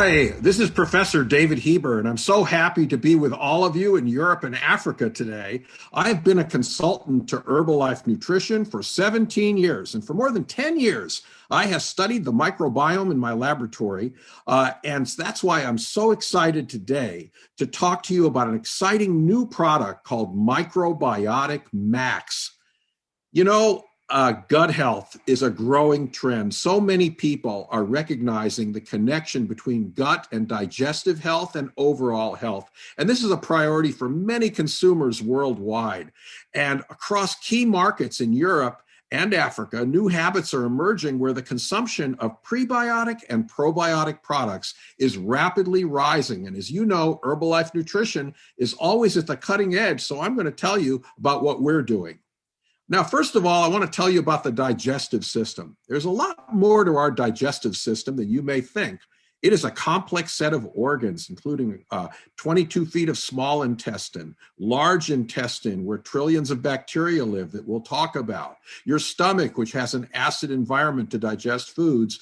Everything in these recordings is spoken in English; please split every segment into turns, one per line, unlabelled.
Hi, this is Professor David Heber, and I'm so happy to be with all of you in Europe and Africa today. I've been a consultant to Herbalife Nutrition for 17 years, and for more than 10 years, I have studied the microbiome in my laboratory, and that's why I'm so excited today to talk to you about an exciting new product called Microbiotic Max. Gut health is a growing trend. So many people are recognizing the connection between gut and digestive health and overall health. And this is a priority for many consumers worldwide. And across key markets in Europe and Africa, new habits are emerging where the consumption of prebiotic and probiotic products is rapidly rising. And as you know, Herbalife Nutrition is always at the cutting edge. So I'm going to tell you about what we're doing. Now, first of all, I want to tell you about the digestive system. There's a lot more to our digestive system than you may think. It is a complex set of organs, including 22 feet of small intestine, large intestine, where trillions of bacteria live that we'll talk about, your stomach, which has an acid environment to digest foods,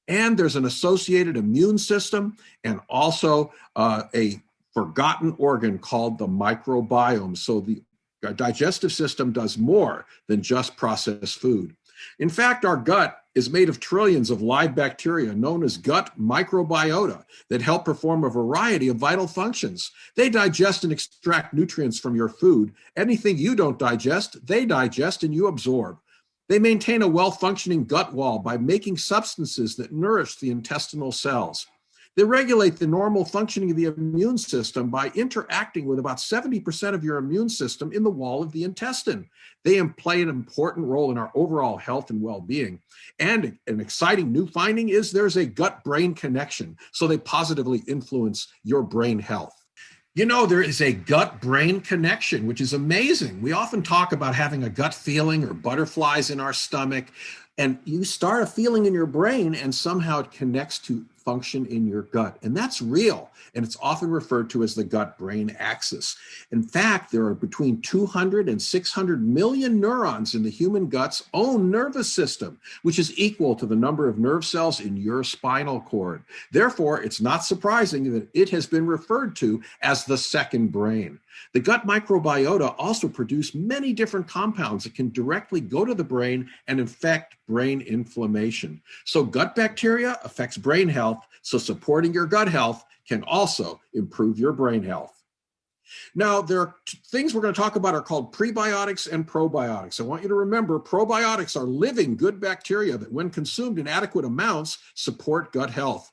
and there's an associated immune system, and also a forgotten organ called the microbiome. So our digestive system does more than just process food. In fact, our gut is made of trillions of live bacteria known as gut microbiota that help perform a variety of vital functions. They digest and extract nutrients from your food. Anything you don't digest, they digest and you absorb. They maintain a well-functioning gut wall by making substances that nourish the intestinal cells. They regulate the normal functioning of the immune system by interacting with about 70% of your immune system in the wall of the intestine. They play an important role in our overall health and well-being. And an exciting new finding is there's a gut-brain connection, so they positively influence your brain health. There is a gut-brain connection, which is amazing. We often talk about having a gut feeling or butterflies in our stomach, and you start a feeling in your brain and somehow it connects to function in your gut. And that's real. And it's often referred to as the gut-brain axis. In fact, there are between 200 and 600 million neurons in the human gut's own nervous system, which is equal to the number of nerve cells in your spinal cord. Therefore, it's not surprising that it has been referred to as the second brain. The gut microbiota also produce many different compounds that can directly go to the brain and affect brain inflammation. So gut bacteria affects brain health, so supporting your gut health can also improve your brain health. Now, there are things we're going to talk about are called prebiotics and probiotics. I want you to remember probiotics are living good bacteria that when consumed in adequate amounts support gut health.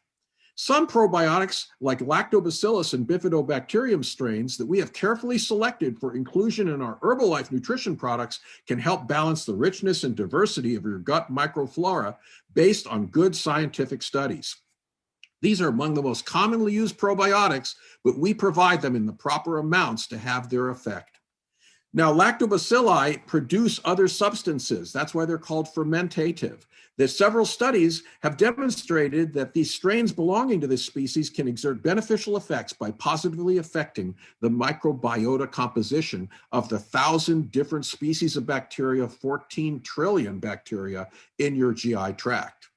Some probiotics, like lactobacillus and bifidobacterium strains that we have carefully selected for inclusion in our Herbalife nutrition products, can help balance the richness and diversity of your gut microflora based on good scientific studies. These are among the most commonly used probiotics, but we provide them in the proper amounts to have their effect. Now, lactobacilli produce other substances. That's why they're called fermentative. There's several studies have demonstrated that these strains belonging to this species can exert beneficial effects by positively affecting the microbiota composition of the 1,000 different species of bacteria, 14 trillion bacteria in your GI tract.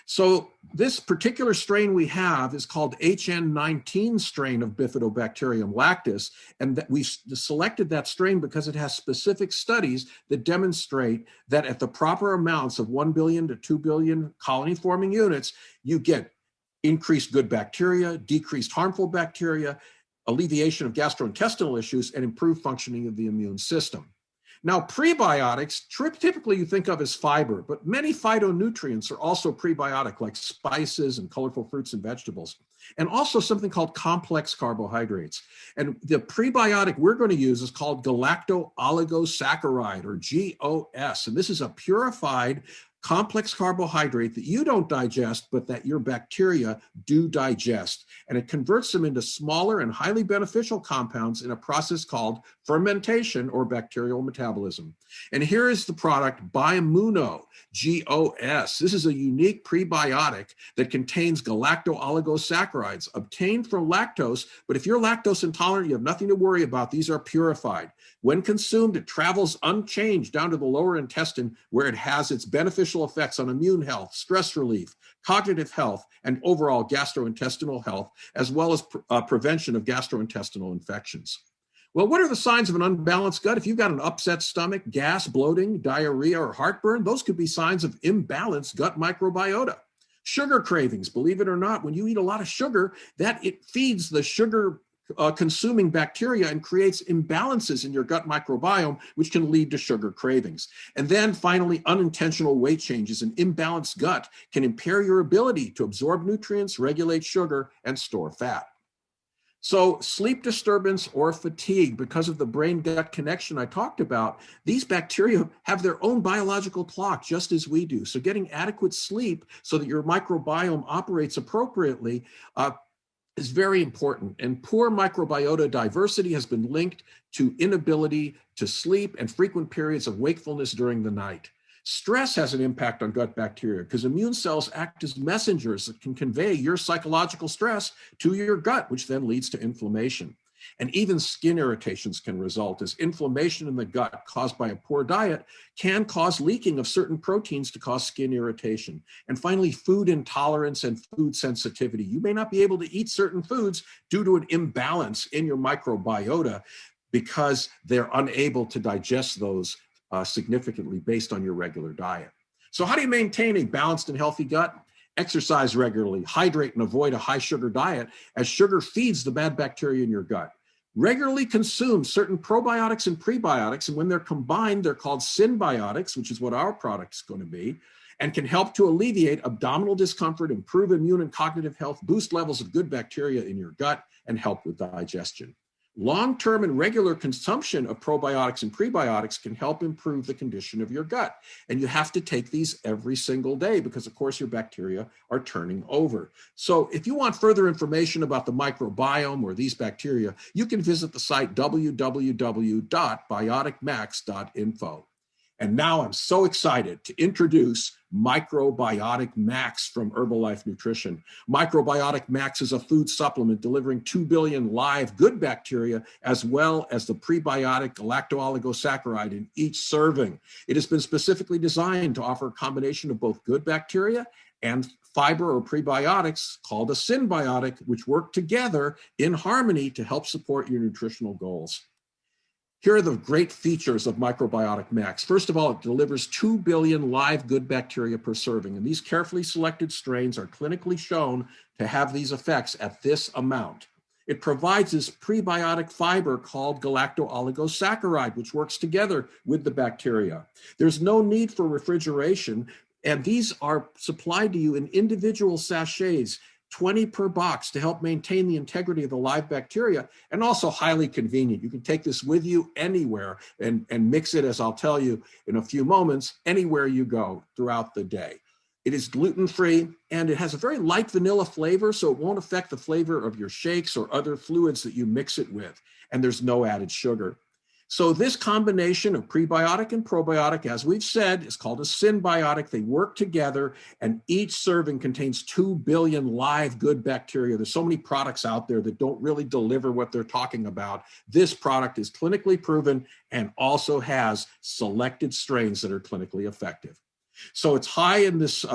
So this particular strain we have is called HN19 strain of Bifidobacterium lactis, and that we selected that strain because it has specific studies that demonstrate that at the proper amounts of 1 billion to 2 billion colony-forming units, you get increased good bacteria, decreased harmful bacteria, alleviation of gastrointestinal issues, and improved functioning of the immune system. Now, prebiotics, typically you think of as fiber, but many phytonutrients are also prebiotic, like spices and colorful fruits and vegetables, and also something called complex carbohydrates. And the prebiotic we're going to use is called galacto-oligosaccharide, or GOS, and this is a purified complex carbohydrate that you don't digest, but that your bacteria do digest. And it converts them into smaller and highly beneficial compounds in a process called fermentation, or bacterial metabolism. And here is the product Biommuno GOS. This is a unique prebiotic that contains galacto-oligosaccharides obtained from lactose, but if you're lactose intolerant, you have nothing to worry about. These are purified. When consumed, it travels unchanged down to the lower intestine, where it has its beneficial effects on immune health, stress relief, cognitive health, and overall gastrointestinal health, as well as prevention of gastrointestinal infections. Well, what are the signs of an unbalanced gut? If you've got an upset stomach, gas, bloating, diarrhea, or heartburn, those could be signs of imbalanced gut microbiota. Sugar cravings, believe it or not, when you eat a lot of sugar, that it feeds the sugar consuming bacteria and creates imbalances in your gut microbiome, which can lead to sugar cravings. And then finally, unintentional weight changes. An imbalanced gut can impair your ability to absorb nutrients, regulate sugar, and store fat. So sleep disturbance or fatigue, because of the brain-gut connection I talked about, these bacteria have their own biological clock, just as we do. So getting adequate sleep so that your microbiome operates appropriately is very important. And poor microbiota diversity has been linked to inability to sleep and frequent periods of wakefulness during the night. Stress has an impact on gut bacteria because immune cells act as messengers that can convey your psychological stress to your gut, which then leads to inflammation. And even skin irritations can result, as inflammation in the gut caused by a poor diet can cause leaking of certain proteins to cause skin irritation. And finally, food intolerance and food sensitivity. You may not be able to eat certain foods due to an imbalance in your microbiota because they're unable to digest those significantly based on your regular diet. So how do you maintain a balanced and healthy gut? Exercise regularly, hydrate, and avoid a high sugar diet, as sugar feeds the bad bacteria in your gut. Regularly consume certain probiotics and prebiotics, and when they're combined, they're called synbiotics, which is what our product is going to be, and can help to alleviate abdominal discomfort, improve immune and cognitive health, boost levels of good bacteria in your gut, and help with digestion. Long-term and regular consumption of probiotics and prebiotics can help improve the condition of your gut. And you have to take these every single day because, of course, your bacteria are turning over. So if you want further information about the microbiome or these bacteria, you can visit the site www.bioticmax.info. And now I'm so excited to introduce Microbiotic Max from Herbalife Nutrition. Microbiotic Max is a food supplement delivering 2 billion live good bacteria, as well as the prebiotic galacto-oligosaccharide in each serving. It has been specifically designed to offer a combination of both good bacteria and fiber or prebiotics called a synbiotic, which work together in harmony to help support your nutritional goals. Here are the great features of Microbiotic Max. First of all, it delivers 2 billion live good bacteria per serving, and these carefully selected strains are clinically shown to have these effects at this amount. It provides this prebiotic fiber called galacto-oligosaccharide, which works together with the bacteria. There's no need for refrigeration, and these are supplied to you in individual sachets, 20 per box, to help maintain the integrity of the live bacteria, and also highly convenient. You can take this with you anywhere and mix it, as I'll tell you in a few moments, anywhere you go throughout the day. It is gluten-free, and it has a very light vanilla flavor, so it won't affect the flavor of your shakes or other fluids that you mix it with, and there's no added sugar. So this combination of prebiotic and probiotic, as we've said, is called a synbiotic. They work together, and each serving contains 2 billion live good bacteria. There's so many products out there that don't really deliver what they're talking about. This product is clinically proven and also has selected strains that are clinically effective. So it's high in this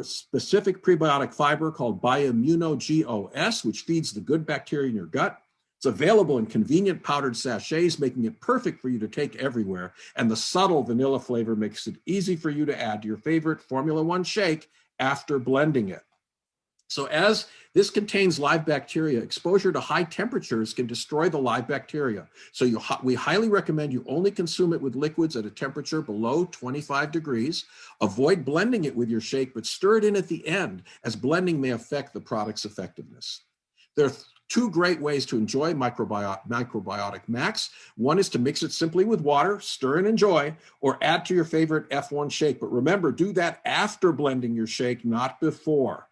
specific prebiotic fiber called Biommuno GOS, which feeds the good bacteria in your gut. It's available in convenient powdered sachets, making it perfect for you to take everywhere. And the subtle vanilla flavor makes it easy for you to add to your favorite Formula One shake after blending it. So as this contains live bacteria, exposure to high temperatures can destroy the live bacteria. So we highly recommend you only consume it with liquids at a temperature below 25 degrees. Avoid blending it with your shake, but stir it in at the end, as blending may affect the product's effectiveness. There are 2 great ways to enjoy Microbiotic Max. One is to mix it simply with water, stir and enjoy, or add to your favorite F1 shake. But remember, do that after blending your shake, not before.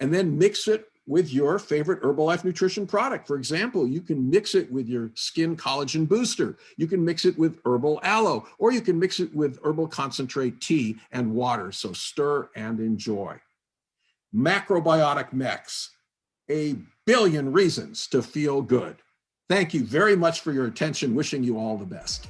And then mix it with your favorite Herbalife nutrition product. For example, you can mix it with your skin collagen booster. You can mix it with herbal aloe, or you can mix it with herbal concentrate tea and water. So stir and enjoy. Microbiotic Max, a billion reasons to feel good. Thank you very much for your attention. Wishing you all the best.